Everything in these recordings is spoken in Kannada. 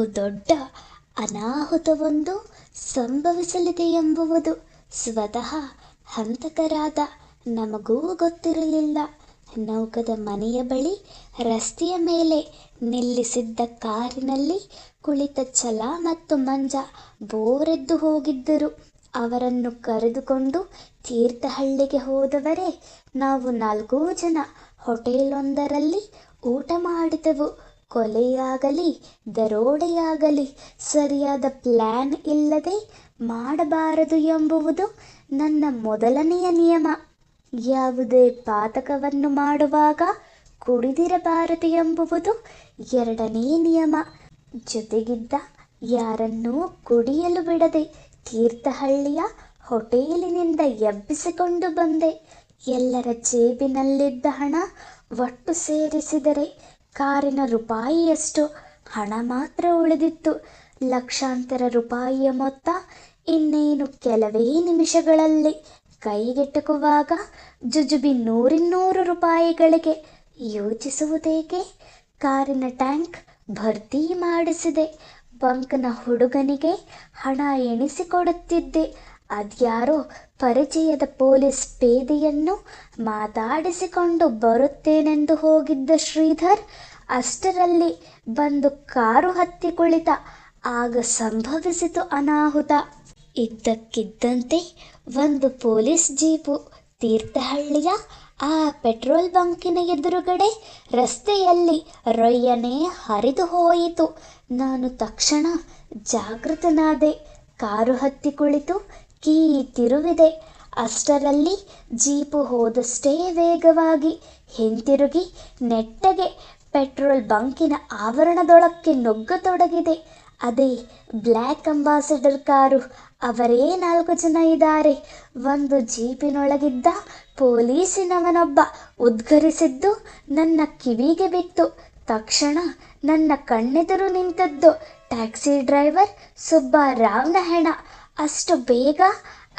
ಬಹುದೊಡ್ಡ ಅನಾಹುತವೊಂದು ಸಂಭವಿಸಲಿದೆ ಎಂಬುವುದು ಸ್ವತಃ ಹಂತಕರಾದ ನಮಗೂ ಗೊತ್ತಿರಲಿಲ್ಲ. ನೌಕದ ಮನೆಯ ಬಳಿ ರಸ್ತೆಯ ಮೇಲೆ ನಿಲ್ಲಿಸಿದ್ದ ಕಾರಿನಲ್ಲಿ ಕುಳಿತ ಛಲ ಮತ್ತು ಮಂಜ ಬೋರೆದ್ದು ಹೋಗಿದ್ದರು. ಅವರನ್ನು ಕರೆದುಕೊಂಡು ತೀರ್ಥಹಳ್ಳಿಗೆ ಹೋದವರೇ. ನಾವು 4 ಜನ ಹೋಟೆಲೊಂದರಲ್ಲಿ ಊಟ ಮಾಡಿದೆವು. ಕೊಲೆಯಾಗಲಿ ದರೋಡೆಯಾಗಲಿ ಸರಿಯಾದ ಪ್ಲ್ಯಾನ್ ಇಲ್ಲದೆ ಮಾಡಬಾರದು ಎಂಬುವುದು ನನ್ನ ಮೊದಲನೆಯ ನಿಯಮ. ಯಾವುದೇ ಪಾತಕವನ್ನು ಮಾಡುವಾಗ ಕುಡಿದಿರಬಾರದು ಎಂಬುವುದು 2ನೇ ನಿಯಮ. ಜೊತೆಗಿದ್ದ ಯಾರನ್ನೂ ಕುಡಿಯಲು ಬಿಡದೆ ತೀರ್ಥಹಳ್ಳಿಯ ಹೋಟೆಲಿನಿಂದ ಎಬ್ಬಿಸಿಕೊಂಡು ಬಂದೆ. ಎಲ್ಲರ ಜೇಬಿನಲ್ಲಿದ್ದ ಹಣ ಒಟ್ಟು ಸೇರಿಸಿದರೆ ಕಾರಿನ ರೂಪಾಯಿಯಷ್ಟು ಹಣ ಮಾತ್ರ ಉಳಿದಿತ್ತು. ಲಕ್ಷಾಂತರ ರೂಪಾಯಿಯ ಮೊತ್ತ ಇನ್ನೇನು ಕೆಲವೇ ನಿಮಿಷಗಳಲ್ಲಿ ಕೈಗೆಟುಕುವಾಗ ಜುಜುಬಿ 100 ರೂಪಾಯಿಗಳಿಗೆ ಯೋಚಿಸುವುದೇಕೆ? ಕಾರಿನ ಟ್ಯಾಂಕ್ ಭರ್ತಿ ಮಾಡಿಸಿದೆ. ಬಂಕ್ನ ಹುಡುಗನಿಗೆ ಹಣ ಎಣಿಸಿಕೊಡುತ್ತಿದ್ದೆ. ಅದ್ಯಾರೋ ಪರಿಚಯದ ಪೊಲೀಸ್ ಪೇದೆಯನ್ನು ಮಾತಾಡಿಸಿಕೊಂಡು ಬರುತ್ತೇನೆಂದು ಹೋಗಿದ್ದ ಶ್ರೀಧರ್ ಅಷ್ಟರಲ್ಲಿ ಬಂದು ಕಾರು ಹತ್ತಿ ಕುಳಿತ. ಆಗ ಸಂಭವಿಸಿತು ಅನಾಹುತ. ಇದ್ದಕ್ಕಿದ್ದಂತೆ ಒಂದು ಪೊಲೀಸ್ ಜೀಪು ತೀರ್ಥಹಳ್ಳಿಯ ಆ ಪೆಟ್ರೋಲ್ ಬಂಕಿನ ಎದುರುಗಡೆ ರಸ್ತೆಯಲ್ಲಿ ರೊಯ್ಯನೆ ಹರಿದು ಹೋಯಿತು. ನಾನು ತಕ್ಷಣ ಜಾಗೃತನಾದೆ. ಕಾರು ಹತ್ತಿ ಕುಳಿತು ಕೀ ತಿರುವಿದೆ. ಅಷ್ಟರಲ್ಲಿ ಜೀಪು ಹೋದಷ್ಟೇ ವೇಗವಾಗಿ ಹಿಂತಿರುಗಿ ನೆಟ್ಟಗೆ ಪೆಟ್ರೋಲ್ ಬಂಕಿನ ಆವರಣದೊಳಕ್ಕೆ ನುಗ್ಗತೊಡಗಿದೆ. ಅದೇ ಬ್ಲ್ಯಾಕ್ ಅಂಬಾಸಿಡರ್ ಕಾರು. ಅವರೇ 4 ಜನ ಇದ್ದಾರೆ. ಒಂದು ಜೀಪಿನೊಳಗಿದ್ದ ಪೊಲೀಸಿನವನೊಬ್ಬ ಉದ್ಗರಿಸಿದ್ದು ನನ್ನ ಕಿವಿಗೆ ಬಿತ್ತು. ತಕ್ಷಣ ನನ್ನ ಕಣ್ಣೆದುರು ನಿಂತದ್ದು ಟ್ಯಾಕ್ಸಿ ಡ್ರೈವರ್ ಸುಬ್ಬರಾವ್ನ ಹೆಣ. ಅಷ್ಟು ಬೇಗ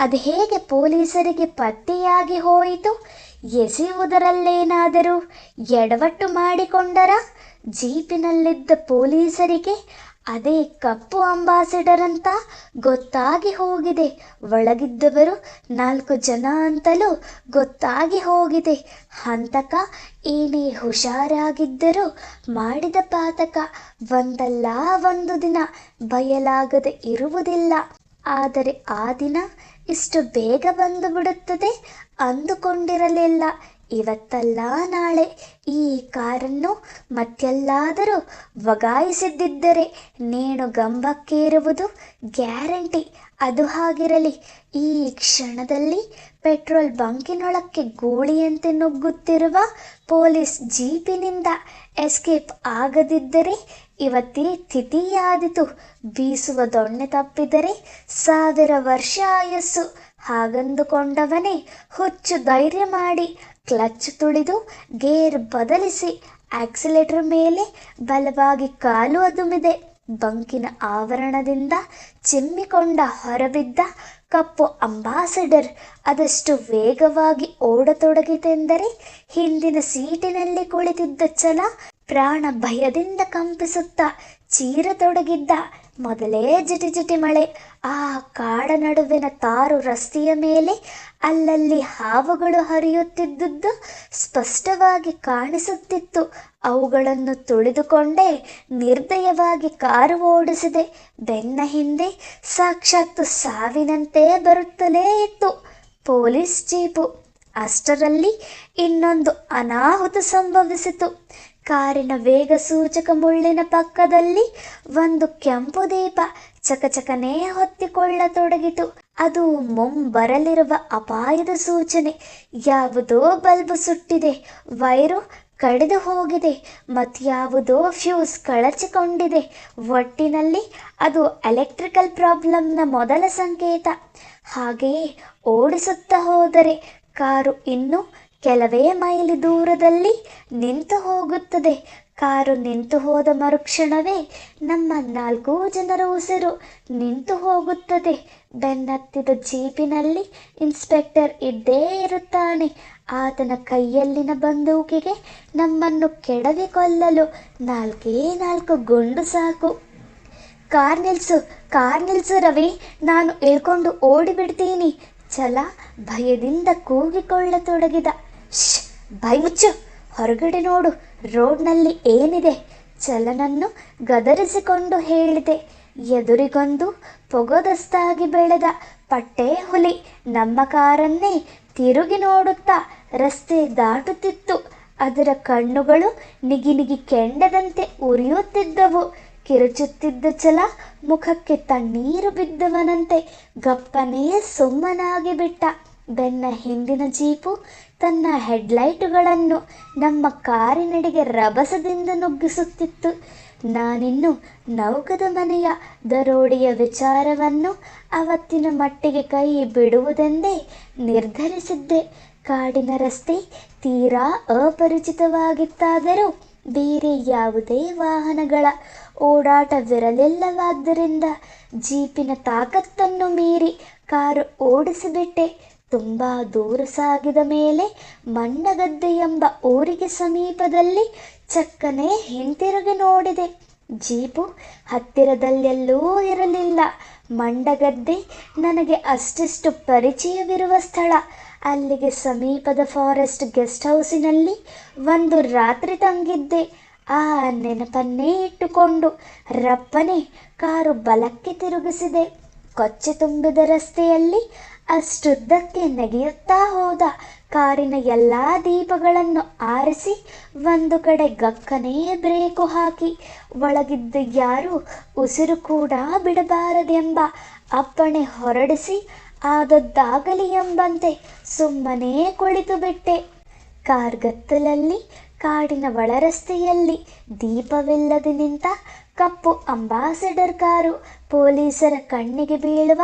ಅದು ಹೇಗೆ ಪೊಲೀಸರಿಗೆ ಪತ್ತೆಯಾಗಿ ಹೋಯಿತು? ಎಸೆಯುವುದರಲ್ಲೇನಾದರೂ ಎಡವಟ್ಟು ಮಾಡಿಕೊಂಡರ? ಜೀಪಿನಲ್ಲಿದ್ದ ಪೊಲೀಸರಿಗೆ ಅದೇ ಕಪ್ಪು ಅಂಬಾಸಿಡರ್ ಅಂತ ಗೊತ್ತಾಗಿ ಹೋಗಿದೆ. ಒಳಗಿದ್ದವರು 4 ಜನ ಅಂತಲೂ ಗೊತ್ತಾಗಿ ಹೋಗಿದೆ. ಹಂತಕ ಏನೇ ಹುಷಾರಾಗಿದ್ದರೂ ಮಾಡಿದ ಪಾತಕ ಒಂದಲ್ಲ ಒಂದು ದಿನ ಬಯಲಾಗದೆ ಇರುವುದಿಲ್ಲ. ಆದರೆ ಆ ದಿನ ಇಷ್ಟು ಬೇಗ ಬಂದು ಬಿಡುತ್ತದೆ ಅಂದುಕೊಂಡಿರಲಿಲ್ಲ. ಇವತ್ತಲ್ಲ ನಾಳೆ ಈ ಕಾರನ್ನು ಮತ್ತೆಲ್ಲಾದರೂ ವಗಾಯಿಸಿದ್ದರೆ ನೇಣು ಗಂಬಕ್ಕೇರುವುದು ಗ್ಯಾರಂಟಿ. ಅದು ಹಾಗಿರಲಿ. ಈ ಕ್ಷಣದಲ್ಲಿ ಪೆಟ್ರೋಲ್ ಬಂಕಿನೊಳಕ್ಕೆ ಗೂಳಿಯಂತೆ ನುಗ್ಗುತ್ತಿರುವ ಪೊಲೀಸ್ ಜೀಪಿನಿಂದ ಎಸ್ಕೇಪ್ ಆಗದಿದ್ದರೆ ಇವತ್ತೇ ತಿಥಿಯಾದೀತು. ಬೀಸುವ ದೊಣ್ಣೆ ತಪ್ಪಿದರೆ 1000 ವರ್ಷ ಆಯಸ್ಸು. ಹಾಗಂದುಕೊಂಡವನೇ ಹುಚ್ಚು ಧೈರ್ಯ ಮಾಡಿ ಕ್ಲಚ್ ತುಳಿದು ಗೇರ್ ಬದಲಿಸಿ ಆಕ್ಸಿಲೇಟರ್ ಮೇಲೆ ಬಲವಾಗಿ ಕಾಲು ಅದುಮಿದೆ. ಬಂಕಿನ ಆವರಣದಿಂದ ಚಿಮ್ಮಿಕೊಂಡ ಹೊರಬಿದ್ದ ಕಪ್ಪು ಅಂಬಾಸಿಡರ್ ಅದೆಷ್ಟು ವೇಗವಾಗಿ ಓಡತೊಡಗಿತೆಂದರೆ ಹಿಂದಿನ ಸೀಟಿನಲ್ಲಿ ಕುಳಿತಿದ್ದ ಛಲ ಪ್ರಾಣ ಭಯದಿಂದ ಕಂಪಿಸುತ್ತಾ ಚೀರತೊಡಗಿದ್ದ. ಮೊದಲೇ ಜಿಟಿ ಮಳೆ. ಆ ಕಾಡ ನಡುವಿನ ತಾರು ರಸ್ತೆಯ ಮೇಲೆ ಅಲ್ಲಲ್ಲಿ ಹಾವುಗಳು ಹರಿಯುತ್ತಿದ್ದುದು ಸ್ಪಷ್ಟವಾಗಿ ಕಾಣಿಸುತ್ತಿತ್ತು. ಅವುಗಳನ್ನು ತುಳಿದುಕೊಂಡೇ ನಿರ್ದಯವಾಗಿ ಕಾರು ಓಡಿಸಿದೆ. ಬೆನ್ನ ಹಿಂದೆ ಸಾಕ್ಷಾತ್ ಸಾವಿನಂತೆ ಬರುತ್ತಲೇ ಇತ್ತು ಪೊಲೀಸ್ ಜೀಪು. ಅಷ್ಟರಲ್ಲಿ ಇನ್ನೊಂದು ಅನಾಹುತ ಸಂಭವಿಸಿತು. ಕಾರಿನ ವೇಗ ಸೂಚಕ ಮುಳ್ಳಿನ ಪಕ್ಕದಲ್ಲಿ ಒಂದು ಕೆಂಪು ದೀಪ ಚಕಚಕನೆ ಹೊತ್ತಿಕೊಳ್ಳತೊಡಗಿತು. ಅದು ಮುಂಬರಲಿರುವ ಅಪಾಯದ ಸೂಚನೆ. ಯಾವುದೋ ಬಲ್ಬ್ ಸುಟ್ಟಿದೆ, ವೈರು ಕಡಿದು ಹೋಗಿದೆ, ಮತ್ಯಾವುದೋ ಫ್ಯೂಸ್ ಕಳಚಿಕೊಂಡಿದೆ. ಒಟ್ಟಿನಲ್ಲಿ ಅದು ಎಲೆಕ್ಟ್ರಿಕಲ್ ಪ್ರಾಬ್ಲಮ್ನ ಮೊದಲ ಸಂಕೇತ. ಹಾಗೆಯೇ ಓಡಿಸುತ್ತಾ ಹೋದರೆ ಕಾರು ಇನ್ನು ಕೆಲವೇ ಮೈಲಿ ದೂರದಲ್ಲಿ ನಿಂತು ಹೋಗುತ್ತದೆ. ಕಾರು ನಿಂತು ಹೋದ ಮರುಕ್ಷಣವೇ ನಮ್ಮ 4 ಜನರ ಉಸಿರು ನಿಂತು ಹೋಗುತ್ತದೆ. ಬೆನ್ನತ್ತಿದ ಜೀಪಿನಲ್ಲಿ ಇನ್ಸ್ಪೆಕ್ಟರ್ ಇದ್ದೇ ಇರುತ್ತಾನೆ. ಆತನ ಕೈಯಲ್ಲಿನ ಬಂದೂಕಿಗೆ ನಮ್ಮನ್ನು ಕೆಡವಿ ಕೊಲ್ಲಲು 4 ಗುಂಡು ಸಾಕು. ಕಾರ್ ನಿಲ್ಸು, ಕಾರ್ ನಿಲ್ಸು ರವಿ, ನಾನು ಇಳ್ಕೊಂಡು ಓಡಿಬಿಡ್ತೀನಿ. ಚಲ ಭಯದಿಂದ ಕೂಗಿಕೊಳ್ಳತೊಡಗಿದ. ಶ್, ಬಾಯ್ ಮುಚ್ಚು, ಹೊರಗಡೆ ನೋಡು, ರೋಡ್ನಲ್ಲಿ ಏನಿದೆ. ಚಲನನ್ನು ಗದರಿಸಿಕೊಂಡು ಹೇಳಿದೆ. ಎದುರಿಗೊಂದು ಪೊಗದಸ್ತಾಗಿ ಬೆಳೆದ ಪಟ್ಟೆ ಹುಲಿ ನಮ್ಮ ಕಾರನ್ನೇ ತಿರುಗಿ ನೋಡುತ್ತಾ ರಸ್ತೆ ದಾಟುತ್ತಿತ್ತು. ಅದರ ಕಣ್ಣುಗಳು ನಿಗಿ ಕೆಂಡದಂತೆ ಉರಿಯುತ್ತಿದ್ದವು. ಕಿರುಚುತ್ತಿದ್ದ ಚಲ ಮುಖಕ್ಕೆ ತಣ್ಣೀರು ಬಿದ್ದವನಂತೆ ಗಪ್ಪನೇ ಸುಮ್ಮನಾಗಿ ಬಿಟ್ಟ. ಬೆನ್ನ ಹಿಂದಿನ ಜೀಪು ತನ್ನ ಹೆಡ್ಲೈಟುಗಳನ್ನು ನಮ್ಮ ಕಾರಿನೆಡೆಗೆ ರಭಸದಿಂದ ನುಗ್ಗಿಸುತ್ತಿತ್ತು. ನಾನಿನ್ನು ನೌಕದ ಮನೆಯ ದರೋಡೆಯ ವಿಚಾರವನ್ನು ಅವತ್ತಿನ ಮಟ್ಟಿಗೆ ಕೈ ಬಿಡುವುದೆಂದೇ ನಿರ್ಧರಿಸಿದ್ದೆ. ಕಾಡಿನ ರಸ್ತೆ ತೀರಾ ಅಪರಿಚಿತವಾಗಿತ್ತಾದರೂ ಬೇರೆ ಯಾವುದೇ ವಾಹನಗಳ ಓಡಾಟವಿರಲಿಲ್ಲವಾದ್ದರಿಂದ ಜೀಪಿನ ತಾಕತ್ತನ್ನು ಮೀರಿ ಕಾರು ಓಡಿಸಿಬಿಟ್ಟೆ. ತುಂಬ ದೂರ ಸಾಗಿದ ಮೇಲೆ ಮಂಡಗದ್ದೆ ಎಂಬ ಊರಿಗೆ ಸಮೀಪದಲ್ಲಿ ಚಕ್ಕನೆ ಹಿಂತಿರುಗಿ ನೋಡಿದೆ. ಜೀಪು ಹತ್ತಿರದಲ್ಲೆಲ್ಲೂ ಇರಲಿಲ್ಲ. ಮಂಡಗದ್ದೆ ನನಗೆ ಅಷ್ಟಿಷ್ಟು ಪರಿಚಯವಿರುವ ಸ್ಥಳ. ಅಲ್ಲಿಗೆ ಸಮೀಪದ ಫಾರೆಸ್ಟ್ ಗೆಸ್ಟ್ ಹೌಸಿನಲ್ಲಿ ಒಂದು ರಾತ್ರಿ ತಂಗಿದ್ದೆ. ಆ ನೆನಪನ್ನೇ ಇಟ್ಟುಕೊಂಡು ರಪ್ಪನೆ ಕಾರು ಬಲಕ್ಕೆ ತಿರುಗಿಸಿದೆ. ಕೊಚ್ಚೆ ತುಂಬಿದ ರಸ್ತೆಯಲ್ಲಿ ಅಷ್ಟುದ್ದಕ್ಕೆ ನೆಗೆಯುತ್ತಾ ಹೋದ ಕಾರಿನ ಎಲ್ಲ ದೀಪಗಳನ್ನು ಆರಿಸಿ ಒಂದು ಕಡೆ ಗಕ್ಕನೇ ಬ್ರೇಕು ಹಾಕಿ ಒಳಗಿದ್ದ ಯಾರೂ ಉಸಿರು ಕೂಡ ಬಿಡಬಾರದೆಂಬ ಅಪ್ಪಣೆ ಹೊರಡಿಸಿ ಆದದ್ದಾಗಲಿ ಎಂಬಂತೆ ಸುಮ್ಮನೇ ಕುಳಿತು ಬಿಟ್ಟೆ. ಕಾರ್ಗತ್ತಲಲ್ಲಿ ಕಾಡಿನ ಒಳರಸ್ತೆಯಲ್ಲಿ ದೀಪವಿಲ್ಲದೆ ನಿಂತ ಕಪ್ಪು ಅಂಬಾಸಡರ್ ಕಾರು ಪೊಲೀಸರ ಕಣ್ಣಿಗೆ ಬೀಳುವ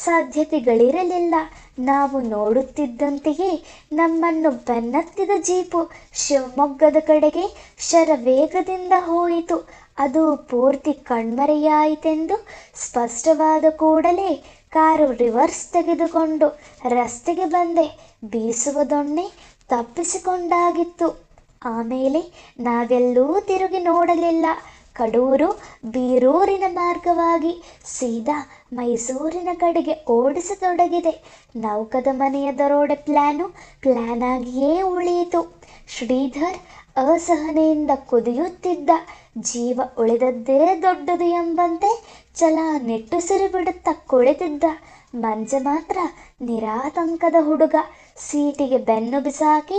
ಸಾಧ್ಯತೆಗಳಿರಲಿಲ್ಲ. ನಾವು ನೋಡುತ್ತಿದ್ದಂತೆಯೇ ನಮ್ಮನ್ನು ಬೆನ್ನತ್ತಿದ ಜೀಪು ಶಿವಮೊಗ್ಗದ ಕಡೆಗೆ ಶರವೇಗದಿಂದ ಹೋಯಿತು. ಅದು ಪೂರ್ತಿ ಕಣ್ಮರೆಯಾಯಿತೆಂದು ಸ್ಪಷ್ಟವಾದ ಕೂಡಲೇ ಕಾರು ರಿವರ್ಸ್ ತೆಗೆದುಕೊಂಡು ರಸ್ತೆಗೆ ಬಂದೆ. ಬೀಸುವ ದೊಣ್ಣೆ ತಪ್ಪಿಸಿಕೊಂಡಾಗಿತ್ತು. ಆಮೇಲೆ ನಾವೆಲ್ಲೂ ತಿರುಗಿ ನೋಡಲಿಲ್ಲ. ಕಡೂರು ಬೀರೂರಿನ ಮಾರ್ಗವಾಗಿ ಸೀದಾ ಮೈಸೂರಿನ ಕಡೆಗೆ ಓಡಿಸತೊಡಗಿದೆ. ನೌಕದ ಮನೆಯ ದರೋಡೆ ಪ್ಲಾನ್ ಆಗಿಯೇ ಉಳಿಯಿತು. ಶ್ರೀಧರ್ ಅಸಹನೆಯಿಂದ ಕುದಿಯುತ್ತಿದ್ದ. ಜೀವ ಉಳಿದದ್ದೇ ದೊಡ್ಡದು ಎಂಬಂತೆ ಛಲ ನಿಟ್ಟುಸಿರು ಬಿಡುತ್ತಾ ಕುಳಿತಿದ್ದ. ಮಂಜ ಮಾತ್ರ ನಿರಾತಂಕದ ಹುಡುಗ. ಸೀಟಿಗೆ ಬೆನ್ನು ಬಿಸಾಕಿ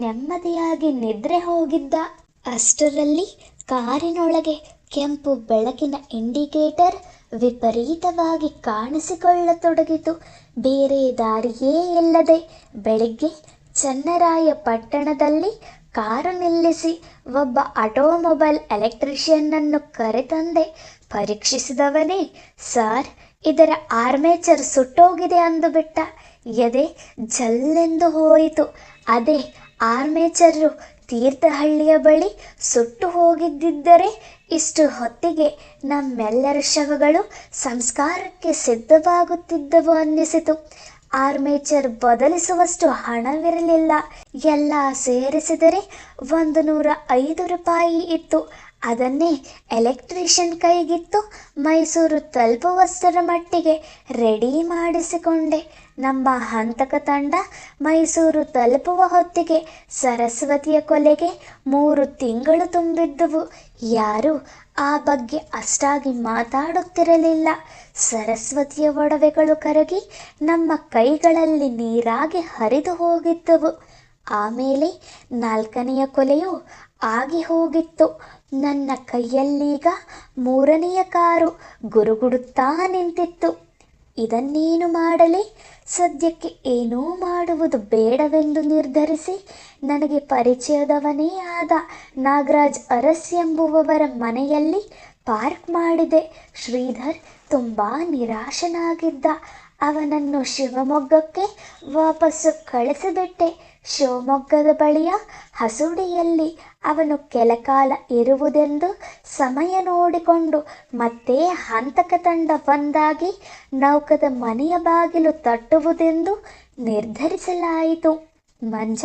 ನೆಮ್ಮದಿಯಾಗಿ ನಿದ್ರೆ ಹೋಗಿದ್ದ. ಅಷ್ಟರಲ್ಲಿ ಕಾರಿನೊಳಗೆ ಕೆಂಪು ಬೆಳಕಿನ ಇಂಡಿಕೇಟರ್ ವಿಪರೀತವಾಗಿ ಕಾಣಿಸಿಕೊಳ್ಳತೊಡಗಿತು. ಬೇರೆ ದಾರಿಯೇ ಇಲ್ಲದೆ ಬೆಳಿಗ್ಗೆ ಚನ್ನರಾಯಪಟ್ಟಣದಲ್ಲಿ ಕಾರು ನಿಲ್ಲಿಸಿ ಒಬ್ಬ ಆಟೋಮೊಬೈಲ್ ಎಲೆಕ್ಟ್ರಿಷಿಯನ್ನನ್ನು ಕರೆತಂದೆ. ಪರೀಕ್ಷಿಸಿದವನೇ, ಸಾರ್, ಇದರ ಆರ್ಮೇಚರ್ ಸುಟ್ಟೋಗಿದೆ ಅಂದುಬಿಟ್ಟ. ಎದೆ ಜಲ್ಲೆಂದು ಹೋಯಿತು. ಅದೇ ಆರ್ಮೇಚರು ತೀರ್ಥಹಳ್ಳಿಯ ಬಳಿ ಸುಟ್ಟು ಹೋಗಿದ್ದಿದ್ದರೆ ಇಷ್ಟು ಹೊತ್ತಿಗೆ ನಮ್ಮೆಲ್ಲರ ಶವಗಳು ಸಂಸ್ಕಾರಕ್ಕೆ ಸಿದ್ಧವಾಗುತ್ತಿದ್ದವು ಅನ್ನಿಸಿತು. ಆರ್ಮೇಚರ್ ಬದಲಿಸುವಷ್ಟು ಹಣವಿರಲಿಲ್ಲ. ಎಲ್ಲ ಸೇರಿಸಿದರೆ 105 ರೂಪಾಯಿ ಇತ್ತು. ಅದನ್ನೇ ಎಲೆಕ್ಟ್ರಿಷಿಯನ್ ಕೈಗಿತ್ತು ಮೈಸೂರು ತಲುಪುವಷ್ಟರ ಮಟ್ಟಿಗೆ ರೆಡಿ ಮಾಡಿಸಿಕೊಂಡೆ. ನಮ್ಮ ಹಂತಕ ತಂಡ ಮೈಸೂರು ತಲುಪುವ ಹೊತ್ತಿಗೆ ಸರಸ್ವತಿಯ ಕೊಲೆಗೆ 3 ತಿಂಗಳು ತುಂಬಿದ್ದುವು. ಯಾರೂ ಆ ಬಗ್ಗೆ ಅಷ್ಟಾಗಿ ಮಾತಾಡುತ್ತಿರಲಿಲ್ಲ. ಸರಸ್ವತಿಯ ಒಡವೆಗಳು ಕರಗಿ ನಮ್ಮ ಕೈಗಳಲ್ಲಿ ನೀರಾಗಿ ಹರಿದು ಹೋಗಿದ್ದವು. ಆಮೇಲೆ 4ನೆಯ ಕೊಲೆಯು ಆಗಿ ಹೋಗಿತ್ತು. ನನ್ನ ಕೈಯಲ್ಲೀಗ 3ನೆಯ ಕಾರು ಗುರುಗುಡುತ್ತಾ ನಿಂತಿತ್ತು. ಇದನ್ನೇನು ಮಾಡಲಿ? ಸದ್ಯಕ್ಕೆ ಏನೂ ಮಾಡುವುದು ಬೇಡವೆಂದು ನಿರ್ಧರಿಸಿ ನನಗೆ ಪರಿಚಯದವನೇ ಆದ ನಾಗರಾಜ್ ಅರಸ್ ಎಂಬುವವರ ಮನೆಯಲ್ಲಿ ಪಾರ್ಕ್ ಮಾಡಿದೆ. ಶ್ರೀಧರ್ ತುಂಬ ನಿರಾಶನಾಗಿದ್ದ. ಅವನನ್ನು ಶಿವಮೊಗ್ಗಕ್ಕೆ ವಾಪಸ್ಸು ಕಳಿಸಿಬಿಟ್ಟೆ. ಶಿವಮೊಗ್ಗದ ಬಳಿಯ ಹಸುಡಿಯಲ್ಲಿ ಅವನು ಕೆಲಕಾಲ ಇರುವುದೆಂದು ಸಮಯ ನೋಡಿಕೊಂಡು ಮತ್ತೆ ಹಂತಕ ತಂಡ ಬಂದಾಗಿ ನೌಕದ ಮನೆಯ ಬಾಗಿಲು ತಟ್ಟುವುದೆಂದು ನಿರ್ಧರಿಸಲಾಯಿತು. ಮಂಜ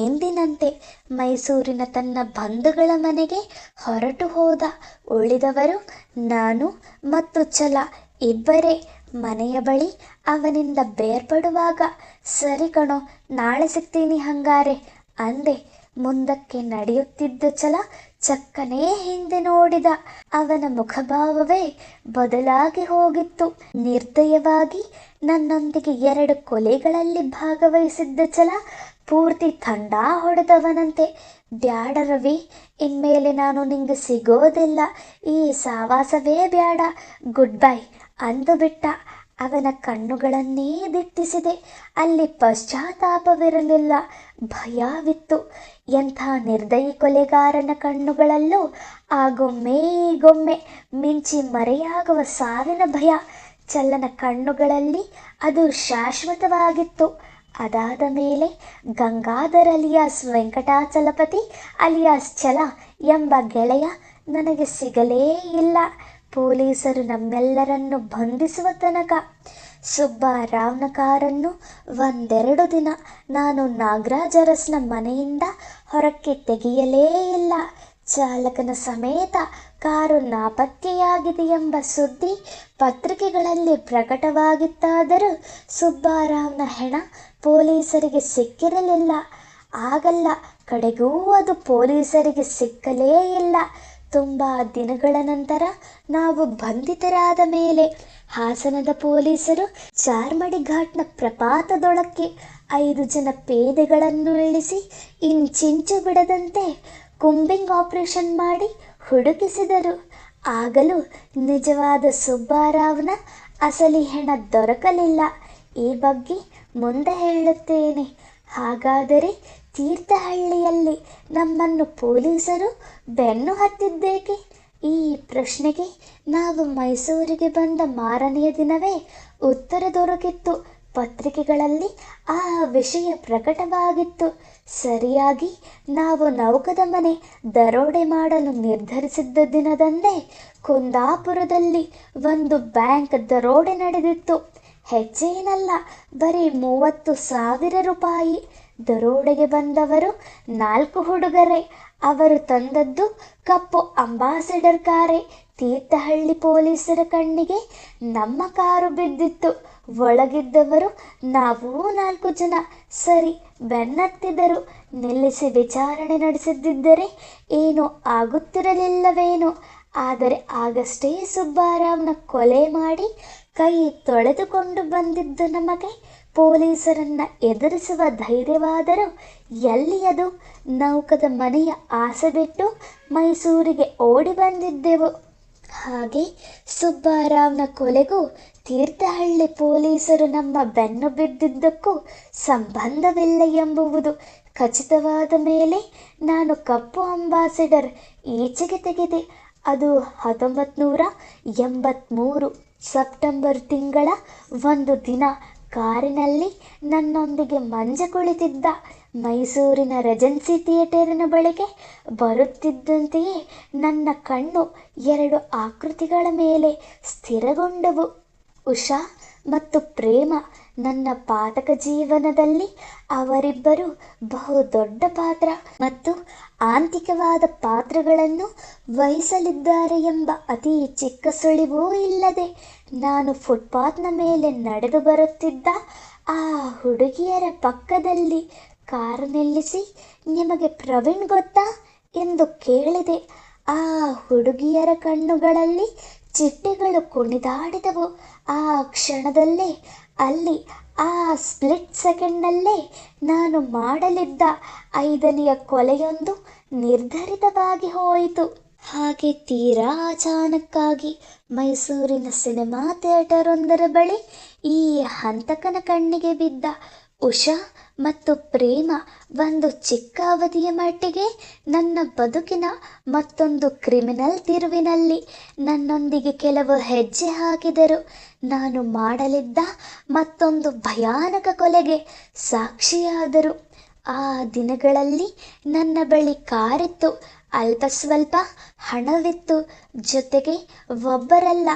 ಎಂದಿನಂತೆ ಮೈಸೂರಿನ ತನ್ನ ಬಂಧುಗಳ ಮನೆಗೆ ಹೊರಟು ಹೋದ. ಉಳಿದವರು ನಾನು ಮತ್ತು ಛಲ ಇಬ್ಬರೇ ಮನೆಯ ಬಳಿ ಅವನಿಂದ ಬೇರ್ಪಡುವಾಗ, ಸರಿ ಕಣೋ, ನಾಳೆ ಸಿಗ್ತೀನಿ ಹಂಗಾರೆ ಅಂದೆ. ಮುಂದಕ್ಕೆ ನಡೆಯುತ್ತಿದ್ದ ಛಲ ಚಕ್ಕನೇ ಹಿಂದೆ ನೋಡಿದ. ಅವನ ಮುಖಭಾವವೇ ಬದಲಾಗಿ ಹೋಗಿತ್ತು. ನಿರ್ದಯವಾಗಿ ನನ್ನೊಂದಿಗೆ 2 ಕೊಲೆಗಳಲ್ಲಿ ಭಾಗವಹಿಸಿದ್ದ ಛಲ ಪೂರ್ತಿ ತಂಡ ಹೊಡೆದವನಂತೆ. ಬ್ಯಾಡ ರವಿ, ಇನ್ಮೇಲೆ ನಾನು ನಿಂಗೆ ಸಿಗೋದಿಲ್ಲ, ಈ ಸಾವಾಸವೇ ಬ್ಯಾಡ, ಗುಡ್ ಬೈ ಅಂದು ಬಿಟ್ಟ. ಅವನ ಕಣ್ಣುಗಳನ್ನೇ ದಿಟ್ಟಿಸಿದೆ. ಅಲ್ಲಿ ಪಶ್ಚಾತ್ತಾಪವಿರಲಿಲ್ಲ, ಭಯವಿತ್ತು. ಎಂಥ ನಿರ್ದಯಿ ಕೊಲೆಗಾರನ ಕಣ್ಣುಗಳಲ್ಲೂ ಆಗೊಮ್ಮೆ ಈಗೊಮ್ಮೆ ಮಿಂಚಿ ಮರೆಯಾಗುವ ಸಾವಿನ ಭಯ. ಚಲ್ಲನ ಕಣ್ಣುಗಳಲ್ಲಿ ಅದು ಶಾಶ್ವತವಾಗಿತ್ತು. ಅದಾದ ಮೇಲೆ ಗಂಗಾಧರ್ ಅಲಿಯಾಸ್ ವೆಂಕಟಾಚಲಪತಿ ಅಲಿಯಾಸ್ ಛಲ ಎಂಬ ಗೆಳೆಯ ನನಗೆ ಸಿಗಲೇ ಇಲ್ಲ. ಪೊಲೀಸರು ನಮ್ಮೆಲ್ಲರನ್ನು ಬಂಧಿಸುವ ತನಕ. ಸುಬ್ಬರಾವ್ನ ಕಾರನ್ನು 1-2 ದಿನ ನಾನು ನಾಗರಾಜ್ ಅರಸ್ನ ಮನೆಯಿಂದ ಹೊರಕ್ಕೆ ತೆಗೆಯಲೇ ಇಲ್ಲ. ಚಾಲಕನ ಸಮೇತ ಕಾರು ನಾಪತ್ತೆಯಾಗಿದೆ ಎಂಬ ಸುದ್ದಿ ಪತ್ರಿಕೆಗಳಲ್ಲಿ ಪ್ರಕಟವಾಗಿತ್ತಾದರೂ ಸುಬ್ಬರಾವ್ನ ಹೆಣ ಪೊಲೀಸರಿಗೆ ಸಿಕ್ಕಿರಲಿಲ್ಲ. ಆಗಲ್ಲ, ಕಡೆಗೂ ಅದು ಪೊಲೀಸರಿಗೆ ಸಿಕ್ಕಲೇ ಇಲ್ಲ. ತುಂಬ ದಿನಗಳ ನಂತರ ನಾವು ಬಂಧಿತರಾದ ಮೇಲೆ ಹಾಸನದ ಪೊಲೀಸರು ಚಾರ್ಮಡಿ ಘಾಟ್ನ ಪ್ರಪಾತದೊಳಕ್ಕೆ 5 ಜನ ಪೇದೆಗಳನ್ನು ಇಳಿಸಿ ಇಂಚಿಂಚು ಬಿಡದಂತೆ ಕುಂಬಿಂಗ್ ಆಪರೇಷನ್ ಮಾಡಿ ಹುಡುಕಿಸಿದರು. ಆಗಲೂ ನಿಜವಾದ ಸುಬ್ಬರಾವ್ನ ಅಸಲಿ ಹೆಣ ದೊರಕಲಿಲ್ಲ. ಈ ಬಗ್ಗೆ ಮುಂದೆ ಹೇಳುತ್ತೇನೆ. ಹಾಗಾದರೆ ತೀರ್ಥಹಳ್ಳಿಯಲ್ಲಿ ನಮ್ಮನ್ನು ಪೊಲೀಸರು ಬೆನ್ನು ಹತ್ತಿದ್ದೇಕೆ? ಈ ಪ್ರಶ್ನೆಗೆ ನಾವು ಮೈಸೂರಿಗೆ ಬಂದ ಮಾರನೆಯ ದಿನವೇ ಉತ್ತರ ದೊರಕಿತ್ತು. ಪತ್ರಿಕೆಗಳಲ್ಲಿ ಆ ವಿಷಯ ಪ್ರಕಟವಾಗಿತ್ತು. ಸರಿಯಾಗಿ ನಾವು ನೌಕದ ಮನೆ ದರೋಡೆ ಮಾಡಲು ನಿರ್ಧರಿಸಿದ್ದ ದಿನದಂದೇ ಕುಂದಾಪುರದಲ್ಲಿ ಒಂದು ಬ್ಯಾಂಕ್ ದರೋಡೆ ನಡೆದಿತ್ತು. ಹೆಚ್ಚೇನಲ್ಲ, ಬರೀ 30,000 ರೂಪಾಯಿ. ದರೋಡೆಗೆ ಬಂದವರು 4 ಹುಡುಗರೇ. ಅವರು ತಂದದ್ದು ಕಪ್ಪು ಅಂಬಾಸಿಡರ್ ಕಾರೇ. ತೀರ್ಥಹಳ್ಳಿ ಪೊಲೀಸರ ಕಣ್ಣಿಗೆ ನಮ್ಮ ಕಾರು ಬಿದ್ದಿತ್ತು. ಒಳಗಿದ್ದವರು ನಾವು 4 ಜನ. ಸರಿ, ಬೆನ್ನತ್ತಿದರು. ನಿಲ್ಲಿಸಿ ವಿಚಾರಣೆ ನಡೆಸಿದ್ದರೆ ಏನೂ ಆಗುತ್ತಿರಲಿಲ್ಲವೇನೋ. ಆದರೆ ಆಗಷ್ಟೇ ಸುಬ್ಬರಾವ್ನ ಕೊಲೆ ಮಾಡಿ ಕೈ ತೊಳೆದುಕೊಂಡು ಬಂದಿದ್ದ ನಮಗೆ ಪೊಲೀಸರನ್ನ ಎದುರಿಸುವ ಧೈರ್ಯವಾದರೂ ಎಲ್ಲಿಯದು? ನೌಕದ ಮನೆಯ ಆಸೆ ಬಿಟ್ಟು ಮೈಸೂರಿಗೆ ಓಡಿ ಬಂದಿದ್ದೆವು. ಹಾಗೆ ಸುಬ್ಬರಾವ್ನ ಕೊಲೆಗೂ ತೀರ್ಥಹಳ್ಳಿ ಪೊಲೀಸರು ನಮ್ಮ ಬೆನ್ನು ಬಿದ್ದಿದ್ದಕ್ಕೂ ಸಂಬಂಧವಿಲ್ಲ ಎಂಬುವುದು ಖಚಿತವಾದ ಮೇಲೆ ನಾನು ಕಪ್ಪು ಅಂಬಾಸಿಡರ್ ಈಚೆಗೆ ತೆಗೆದೆ. ಅದು 1983 ಸೆಪ್ಟೆಂಬರ್ ತಿಂಗಳ ಒಂದು ದಿನ. ಕಾರಿನಲ್ಲಿ ನನ್ನೊಂದಿಗೆ ಮಂಜ ಕುಳಿತಿದ್ದ. ಮೈಸೂರಿನ ರೆಜೆನ್ಸಿ ಥಿಯೇಟರಿನ ಬಳಿಗೆ ಬರುತ್ತಿದ್ದಂತೆಯೇ ನನ್ನ ಕಣ್ಣು 2 ಆಕೃತಿಗಳ ಮೇಲೆ ಸ್ಥಿರಗೊಂಡವು. ಉಷಾ ಮತ್ತು ಪ್ರೇಮ. ನನ್ನ ಪಾಠಕ ಜೀವನದಲ್ಲಿ ಅವರಿಬ್ಬರು ಬಹುದೊಡ್ಡ ಪಾತ್ರ ಮತ್ತು ಆಂತಿಕವಾದ ಪಾತ್ರಗಳನ್ನು ವಹಿಸಲಿದ್ದಾರೆ ಎಂಬ ಅತಿ ಚಿಕ್ಕ ಸುಳಿವೂ ಇಲ್ಲದೆ ನಾನು ಫುಟ್ಪಾತ್ನ ಮೇಲೆ ನಡೆದು ಬರುತ್ತಿದ್ದ ಆ ಹುಡುಗಿಯರ ಪಕ್ಕದಲ್ಲಿ ಕಾರು ನಿಲ್ಲಿಸಿ, ನಿಮಗೆ ಪ್ರವೀಣ್ ಗೊತ್ತಾ ಎಂದು ಕೇಳಿದೆ. ಆ ಹುಡುಗಿಯರ ಕಣ್ಣುಗಳಲ್ಲಿ ಚಿಟ್ಟೆಗಳು ಕುಣಿದಾಡಿದವು. ಆ ಕ್ಷಣದಲ್ಲೇ, ಅಲ್ಲಿ ಆ ಸ್ಪ್ಲಿಟ್ ಸೆಕೆಂಡ್ನಲ್ಲೇ ನಾನು ಮಾಡಲಿದ್ದ 5ನೆಯ ಕೊಲೆಯೊಂದು ನಿರ್ಧರಿತವಾಗಿ ಹೋಯಿತು. ಹಾಗೆ ತೀರಾ ಅಚಾನಕ್ಕಾಗಿ ಮೈಸೂರಿನ ಸಿನಿಮಾ ಥಿಯೇಟರೊಂದರ ಬಳಿ ಈ ಹಂತಕನ ಕಣ್ಣಿಗೆ ಬಿದ್ದ. ಉಷಾ ಮತ್ತು ಪ್ರೇಮ ಒಂದು ಚಿಕ್ಕ ಅವಧಿಯ ಮಟ್ಟಿಗೆ ನನ್ನ ಬದುಕಿನ ಮತ್ತೊಂದು ಕ್ರಿಮಿನಲ್ ತಿರುವಿನಲ್ಲಿ ನನ್ನೊಂದಿಗೆ ಕೆಲವು ಹೆಜ್ಜೆ ಹಾಕಿದರು. ನಾನು ಮಾಡಲಿದ್ದ ಮತ್ತೊಂದು ಭಯಾನಕ ಕೊಲೆಗೆ ಸಾಕ್ಷಿಯಾದರು. ಆ ದಿನಗಳಲ್ಲಿ ನನ್ನ ಬಳಿ ಕಾರಿತ್ತು, ಅಲ್ಪ ಸ್ವಲ್ಪ ಹಣವಿತ್ತು. ಜೊತೆಗೆ ಒಬ್ಬರಲ್ಲ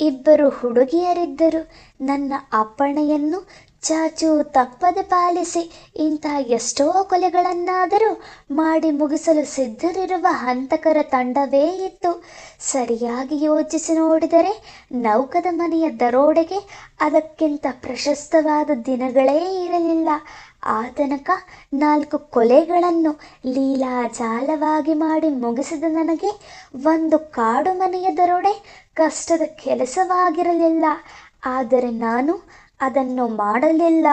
2 ಹುಡುಗಿಯರಿದ್ದರು. ನನ್ನ ಅಪ್ಪಣೆಯನ್ನು ಚಾಚು ತಪ್ಪದೆ ಪಾಲಿಸಿ ಇಂಥ ಎಷ್ಟೋ ಕೊಲೆಗಳನ್ನಾದರೂ ಮಾಡಿ ಮುಗಿಸಲು ಸಿದ್ಧರಿರುವ ಹಂತಕರ ತಂಡವೇ ಇತ್ತು. ಸರಿಯಾಗಿ ಯೋಚಿಸಿ ನೋಡಿದರೆ ನೌಕದ ಮನೆಯ ದರೋಡೆಗೆ ಅದಕ್ಕಿಂತ ಪ್ರಶಸ್ತವಾದ ದಿನಗಳೇ ಇರಲಿಲ್ಲ. ಆ ತನಕ 4 ಕೊಲೆಗಳನ್ನು ಲೀಲಾಜಾಲವಾಗಿ ಮಾಡಿ ಮುಗಿಸಿದ ನನಗೆ ಒಂದು ಕಾಡು ಮನೆಯ ದರೋಡೆ ಕಷ್ಟದ ಕೆಲಸವಾಗಿರಲಿಲ್ಲ. ಆದರೆ ನಾನು ಅದನ್ನು ಮಾಡಲಿಲ್ಲ.